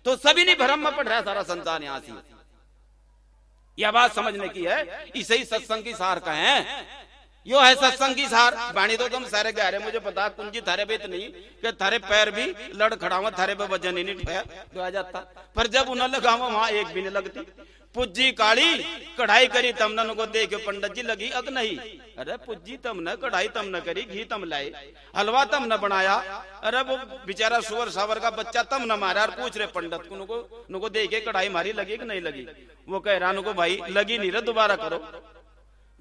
तो सभी नहीं भ्रम में पड़ रहा सारा संसार यहां से। यह बात समझने की है। इसे ही सत्संग की सार कहें। यो है सत्संग की सार। बाणी तो तुम सारे गहरे मुझे पता कुंजी थारे बेत नहीं कि थारे पैर भी लड़ खड़ा हुआ थारे पे वजन ही नहीं ठोया जाता। पर जब उन्हें लगा वहां एक भी नहीं लगती। पुज्जी काली कढ़ाई करी तमन को देखे पंडित जी लगी अग नहीं। अरे पुज्जी तमने कढ़ाई तमने करी घी तम लाए हलवा तम न बनाया। अरे वो बेचारा सुअर सावर का बच्चा तम न मारा। और पूछ रहे पंडित को नुको देखे कढ़ाई मारी लगी कि नहीं लगी। वो कह रहा नुको भाई लगी नहीं रहे दोबारा करो।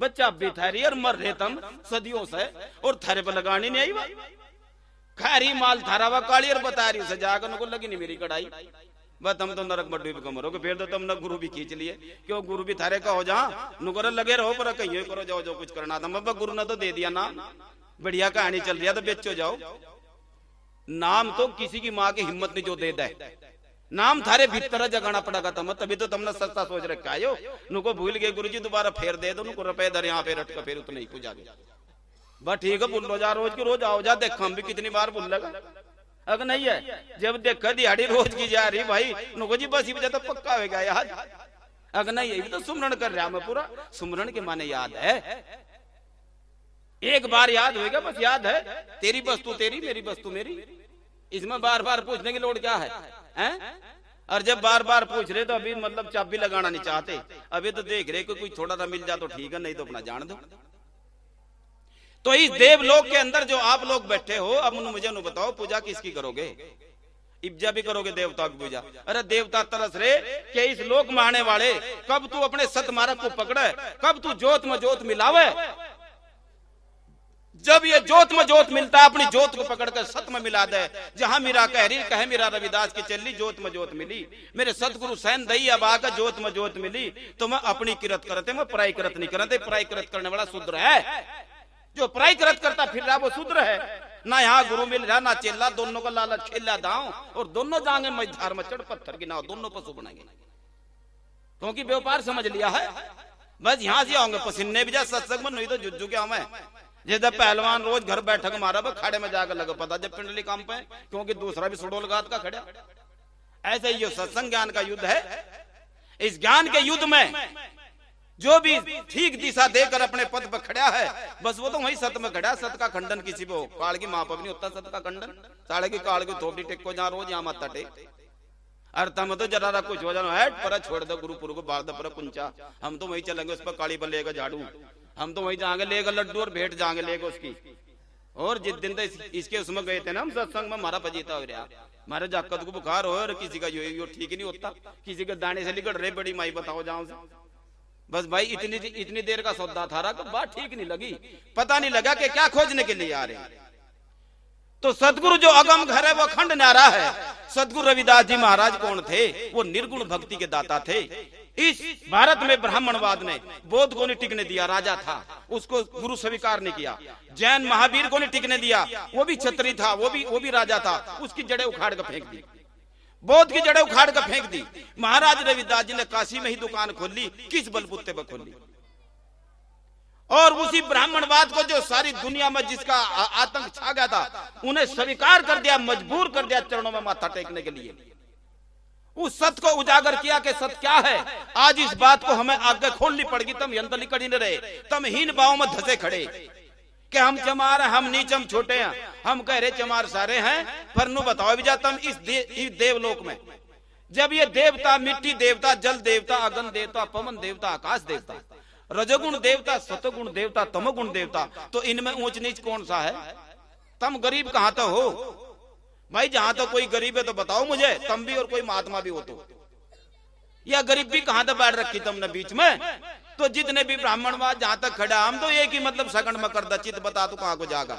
बच्चा भी थारी और मर रहे तम सदियों से और थारे पर लगानी नहीं आई। खारी माल थारा वा काली और बता रही उसे जाकर नुको लगी नहीं मेरी कढ़ाई। बस तुम तो नरक मड्डू भी कमरोगे फिर तो तुम न गुरु भी खींच लिए। क्यों गुरु भी थारे का हो जा नुकर लगे रहो पर कहीं करो जाओ जो कुछ करना था। मैं गुरु ने तो दे दिया नाम बढ़िया कहानी चल रही है तो बेचो जाओ। नाम तो किसी की माँ की हिम्मत नहीं जो दे दे। नाम थारे भीतर जगाना पड़ेगा तुम तभी तो तुमने सस्ता सोच रखा है। नुको भूल गए गुरुजी दोबारा फेर दे दो नुको रुपए दर यहाँ पे रटका फिर उतना ही पूजा बस ठीक है बोल रो जा रोज की रोज आओ जा देख हम भी कितनी बार बोल लगा। अगर नहीं है जब देखा दिहाड़ी रोज की जा रही भाई नुको जी बस ही तो पक्का होगा याद। अगर नहीं है तो सुमरण कर रहा मैं पूरा सुमरण के माने याद है। एक बार याद होगा बस याद है। तेरी वस्तु तेरी मेरी वस्तु मेरी। इसमें बार बार पूछने की लोड़ क्या है, हैं? और जब बार बार पूछ रहे तो अभी मतलब चाबी लगाना नहीं चाहते। अभी तो देख रहे कोई थोड़ा सा मिल जाए तो ठीक है नहीं तो अपना जान दो। तो इस देवलोक के अंदर जो आप लोग बैठे हो अब मुझे बताओ पूजा किसकी करोगे। इब्जा भी करोगे देवता की पूजा। अरे देवता तरस रहे कि इस लोक में आने वाले कब तू अपने सत मार्ग को पकड़े कब तू जोत में जोत मिलावे। जब ये जोत में जोत मिलता है अपनी जोत को पकड़कर सत में मिला दे। जहां मेरा कहरी कहे मेरा रविदास की चली जोत में जोत मिली। मेरे सतगुरु सैन दई अब आकर जोत में जोत मिली। तो मैं अपनी किरत करते मैं पराई किरत नहीं करते। पराई किरत करने वाला शूद्र है। जो पराई किरत करता फिर रहा वो शूद्र है। ना यहाँ गुरु मिल रहा ना चेला दोनों का लालच खेला दांव और दोनों जाएंगे मझधार में चढ़ पत्थर की नाव दोनों पशु बनाएंगे। क्योंकि व्यापार समझ लिया है। बस यहाँ से आऊंगे पसीने भी जा सत्संग में नहीं तो जुज्जू क्या हमें जैसे पहलवान रोज घर बैठक मारा खाड़े में जाकर लगा पता जब पिंडली काम पे क्योंकि दूसरा भी सुडोल घात का खड़ा। ऐसे ही सत्संग ज्ञान का युद्ध है। इस ज्ञान के युद्ध में जो भी ठीक दिशा देकर अपने पद पर खड़ा है बस वो तो वही सत में खड़ा। सत का खंडन किसी को काल की मां पर नहीं होता। सत का खंडन साढ़े की काल की थोपड़ी टेक को जहाँ रोज यहाँ माता टेक अर्थम तो जरा कुछ हो जाना है पर छोड़ दो गुरुपुर को बार पर कुंचा। हम तो वही चलेंगे उस पर काली पर लेगा झाड़ू। हम तो वही जाएंगे लेगा लड्डू और भेंट जाएंगे लेगा उसकी। और जिस दिन तक इसके उसमें गए थे ना हम सत्संग में हमारा पजीता हो रहा हमारे जाकत को बुखार हो और किसी का यो ठीक ही नहीं होता। किसी के दाने से लिगड़ रहे बड़ी माई बताओ जाओ से बस भाई इतनी देर का सौदा था रहा तो बात ठीक नहीं लगी। पता नहीं लगा कि क्या खोजने के लिए आ रहे हैं। तो सदगुरु जो अगम घर है वो अखंड न्यारा है। सदगुरु रविदास जी महाराज कौन थे? वो निर्गुण भक्ति के दाता थे। इस भारत में ब्राह्मणवाद ने बौद्ध को नहीं टिकने दिया। राजा था उसको गुरु स्वीकार नहीं किया। जैन महावीर को नहीं टिकने दिया। वो भी क्षत्रिय था वो भी राजा था। उसकी जड़ें उखाड़ कर फेंक दी। बौद्ध की जड़ें उखाड़ कर फेंक दी। महाराज रविदास जी ने काशी में ही दुकान खोली। किस बलबूते पर खोली? और उसी ब्राह्मणवाद को जो सारी दुनिया में जिसका आतंक छा गया था उन्हें स्वीकार कर दिया मजबूर कर दिया चरणों में माथा टेकने के लिए। उस सत्य को उजागर किया कि सत्य क्या है। आज इस बात को हमें आगे खोलनी पड़ेगी। तुम यंत्र कड़ी न रहे तुम हीन भाव में धसे खड़े कि हम चमार हैं हम नीच हम छोटे हैं। हम कह रहे चमार सारे हैं पर नु बताओ भी जा तुम इस देवलोक में जब ये देवता मिट्टी देवता जल देवता अग्नि देवता पवन देवता आकाश देवता रजोगुण देवता सतगुण देवता तमोगुण देवता तो इनमें ऊंच नीच कौन सा है? तुम गरीब कहां तो हो भाई? जहां तो कोई गरीब है तो बताओ मुझे तुम भी और कोई महात्मा भी हो तो। या गरीब भी कहां तक बैठ रखी तुमने बीच में? तो जितने भी ब्राह्मणवाद जहां तक खड़ा हम तो एक ही मतलब सगन में कर चित बता तू कहां को जागा।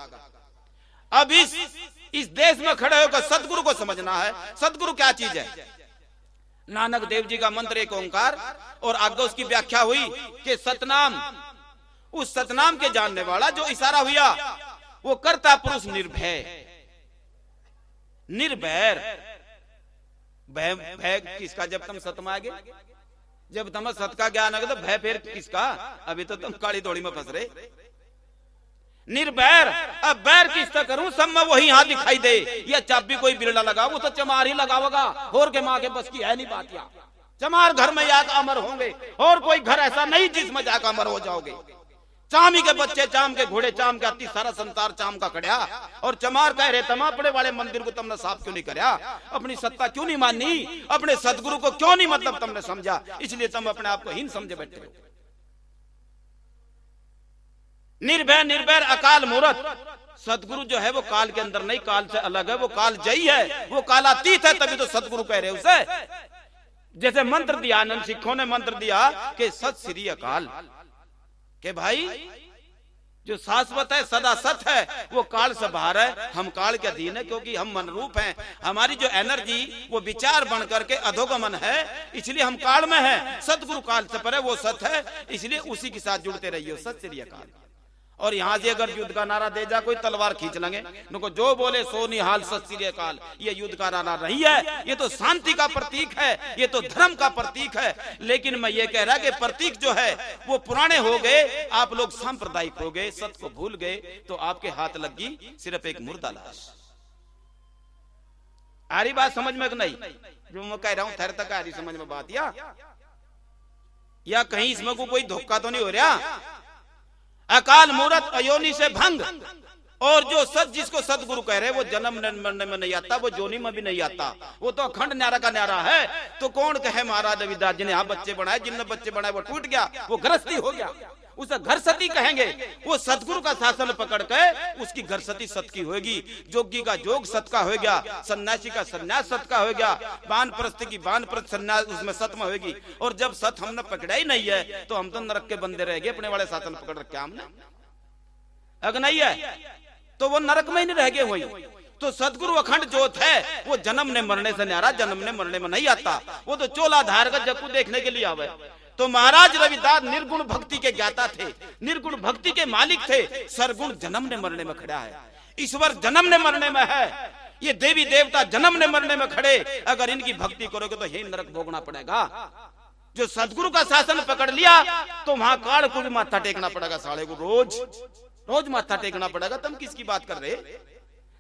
अब इस देश में खड़े होकर सदगुरु को समझना है। सदगुरु क्या चीज है? नानक देव जी का मंत्र एक ओंकार और आगे उसकी व्याख्या हुई कि सतनाम। उस सतनाम के जानने वाला जो इशारा हुआ वो कर्ता पुरुष निर्भय निर्भैर। भय किसका? जब तुम सत में आगे जब तुम्हें सत का ज्ञान होगा तो भय फिर किसका? अभी तो तुम काली दौड़ी में फंस रहे। निर्बैर। अब बैर किस तरह करूं, सब में वही हाथ दिखाई दे, या चाबी कोई बिरला लगा वो तो चमार ही लगावगा, और के माँ के बस की है नहीं बात। या चमार घर में जाकर अमर होंगे, और कोई घर ऐसा नहीं जिसमें जाकर अमर हो जाओगे। चामी के बच्चे चाम के घोड़े चाम के आती, सारा संसार चाम का खड़िया, और चमार कह रहे तमापड़े वाले मंदिर को तुमने साफ क्यों नहीं करया, अपनी सत्ता क्यों नहीं मानी, अपने सदगुरु को क्यों नहीं मतलब तुमने समझा, इसलिए तुम अपने आप को हीन समझे बैठे हो। निर्भय निर्भय अकाल मूरत। सदगुरु जो है वो काल के अंदर नहीं, काल से अलग है, वो काल जयी है, वो कालातीत है, तभी तो सदगुरु कह रहे उसे। जैसे मंत्र दिया आनंद सिखों ने मंत्र दिया कि सत श्री अकाल, के भाई जो शाश्वत है सदा सत है वो काल से बाहर है, हम काल के अधीन है, क्योंकि हम मनरूप हैं, हमारी जो एनर्जी वो विचार बन करके अधोगमन है, इसलिए हम काल में है। सतगुरु काल से परे वो सत है, इसलिए उसी के साथ जुड़ते रहिए। सत श्री अकाल। और यहां से अगर युद्ध का नारा दे जा कोई तलवार खींच लेंगे, उनको जो बोले सो निहाल सत श्री अकाल। ये युद्ध का नारा नहीं है, ये तो शांति का प्रतीक है, ये तो धर्म का प्रतीक है। लेकिन मैं ये कह रहा कि प्रतीक जो है वो पुराने हो गए, आप लोग सांप्रदायिक हो गए, सत्य को भूल गए, तो आपके हाथ लगी सिर्फ एक मुर्दा लाश। आ रही बात समझ में नहीं जो मैं कह रहा हूं? थर तक आ रही समझ में बात? या कहीं इसमें कोई धोखा तो नहीं हो रहा? अकाल मूरत अयोनि से भंग। और जो सत जिसको सतगुरु कह रहे वो जन्म मरने में नहीं आता, वो जोनी में भी नहीं आता, वो तो अखंड न्यारा का न्यारा है। तो कौन कहे महाराज रविदास जी ने यहाँ बच्चे बनाए, जिनने बच्चे बनाए वो टूट गया, वो गृहस्थी हो गया, उसे घर सती कहेंगे। वो सतगुरु का शासन पकड़ के उसकी घर सती सत की होगी, जोगी का जोग सत का हो गया, सन्यासी का सन्यास सत का हो गया, वानप्रस्थ की वानप्रस्थ सन्यास उसमें सत में होगी। और जब सत हमने पकड़ा ही नहीं है तो हम तो नरक के बंदे रह गए, अपने वाले शासन पकड़ रखे हमने। अगर नहीं है तो वो नरक में ही नहीं रह गए वही। तो सदगुरु अखंड ज्योत है, वो जन्म ने मरने से न्यारा, जन्म ने मरने में नहीं आता, वो तो चोला धार का जक्कू देखने के लिए आवे। तो महाराज रविदास निर्गुण भक्ति के ज्ञाता थे, निर्गुण भक्ति के मालिक थे। सरगुण जन्म ने मरने में खड़ा है, ईश्वर जन्म ने मरने में है, ये देवी देवता जन्म ने मरने में खड़े। अगर इनकी भक्ति करोगे तो ही नरक भोगना पड़ेगा। जो सदगुरु का शासन पकड़ लिया तो वहां काल को भी माथा टेकना पड़ेगा, साले को रोज रोज माथा टेकना पड़ेगा। तुम किसकी बात कर रहे?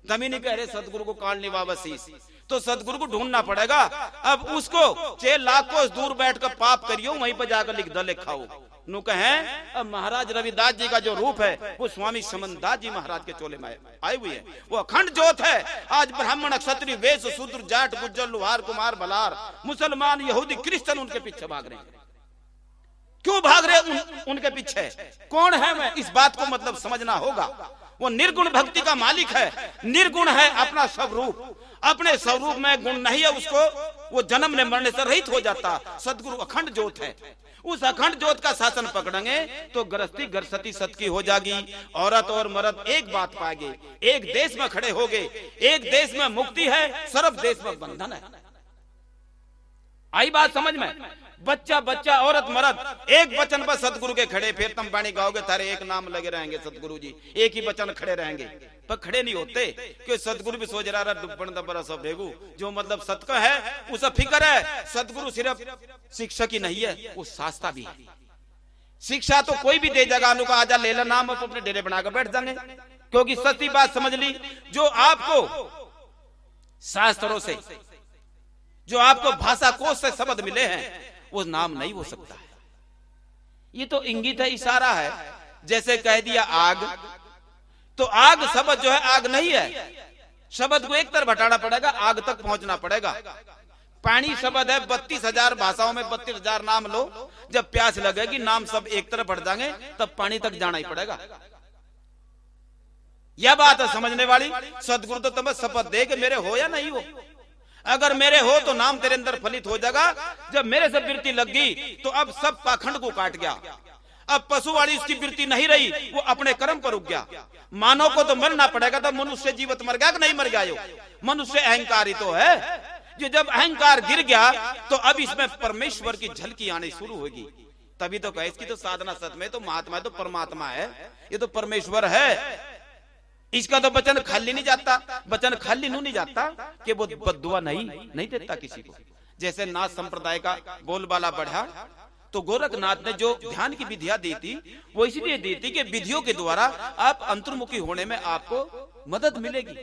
तुम ही नहीं कह रहे सदगुरु को काल निवावशीष, तो सदगुरु को ढूंढना पड़ेगा। अब उसको 6 लाख कोस दूर बैठकर पाप करियो, वहीं पर जाकर लिख दे लिखाओ नु कहें। अब महाराज रविदास जी का जो रूप है वो स्वामी समनदास जी महाराज के चोले में आई हुई है, वो अखंड ज्योत है। आज ब्राह्मण क्षत्रिय वैश्य शूद्र जाट गुज्जर लुहार कुमार बलार मुसलमान यहूदी क्रिश्चियन उनके पीछे भाग रहे हैं। क्यों भाग रहे उनके पीछे? कौन है मैं, इस बात को मतलब समझना होगा। वो निर्गुण भक्ति का मालिक है, निर्गुण है अपना स्वरूप, अपने स्वरूप में गुण नहीं है उसको, वो जन्म ने मरने से रहित हो जाता। सदगुरु अखंड ज्योत है, उस अखंड ज्योत का शासन पकड़ेंगे तो गृहस्थी गृहस्थी सत की हो जाएगी। औरत और मर्द एक बात पाएंगे, एक देश में खड़े हो गए, एक देश में मुक्ति है, सर्व देश में बंधन है। आई बात समझ में? बच्चा बच्चा औरत मर्द एक वचन पर सतगुरु के खड़े, फिर तुम बाणी गाओगे तारे एक नाम लगे रहेंगे सतगुरु जी, एक ही वचन खड़े रहेंगे, पर खड़े नहीं होते। क्योंकि सतगुरु भी सोच रहा दुब्बन दबरा सब भेगू, जो मतलब सत का है उसे फिक्र है। सतगुरु सिर्फ शिक्षक ही नहीं है, वो शास्त्रा भी है। शिक्षा तो कोई भी दे जगह का आजा ले ला नाम, अपने डेरे बनाकर बैठ जाएंगे। क्योंकि सच्ची बात समझ ली, जो आपको शास्त्रों से, जो आपको भाषा कोश से शब्द मिले हैं वो नाम नहीं हो सकता है। ये तो इंगित है, इशारा है। जैसे कह दिया आग, तो आग शब्द जो है आग नहीं है, शब्द को एक तरफ हटाना पड़ेगा, आग तक पहुंचना पड़ेगा। पानी शब्द है, 32,000 भाषाओं में 32,000 नाम लो, जब प्यास लगेगी नाम सब एक तरफ हट जाएंगे, तब पानी तक जाना ही पड़ेगा। यह बात है समझने वाली। सदगुरु तो तुम्हें शपथ दे कि मेरे हो या नहीं हो, अगर मेरे हो तो नाम तेरे अंदर फलित हो जाएगा। जब मेरे से वृत्ति लग गई तो अब सब पाखंड को काट गया। अब पशु वाली उसकी वृत्ति नहीं रही, वो अपने कर्म पर रुक गया। मानव को तो मरना पड़ेगा, तो मनुष्य जीवित मर गया कि नहीं मर गया? मनुष्य अहंकारी तो है, जो जब अहंकार गिर गया तो अब इसमें परमेश्वर की झलकी आनी शुरू होगी। तभी तो कहे इसकी तो साधना सत में तो महात्मा है, तो परमात्मा है, ये तो परमेश्वर है। इसका तो वचन खाली नहीं जाता, वचन खाली नहीं जाता कि वो बद्दुआ नहीं देता किसी को। जैसे नाथ संप्रदाय का बोलबाला बढ़ा तो गोरखनाथ ने जो ध्यान की विधियां दी थी वो इसलिए दी थी कि विधियों के द्वारा आप अंतर्मुखी होने में आपको मदद मिलेगी।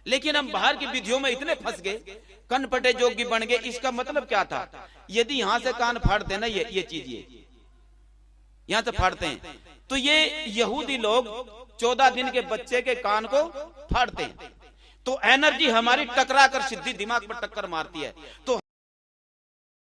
लेकिन हम बाहर की विधियों में इतने फंस गए, कनपटे जोगी बन गए। इसका मतलब क्या था? यदि यहां से कान फाड़ते ना, ये चीज यहां से फाड़ते हैं, तो ये यहूदी लोग 14 दिन के बच्चे के कान को फाड़ते हैं, तो एनर्जी हमारी टकरा कर सिद्धि दिमाग पर टक्कर मारती है। तो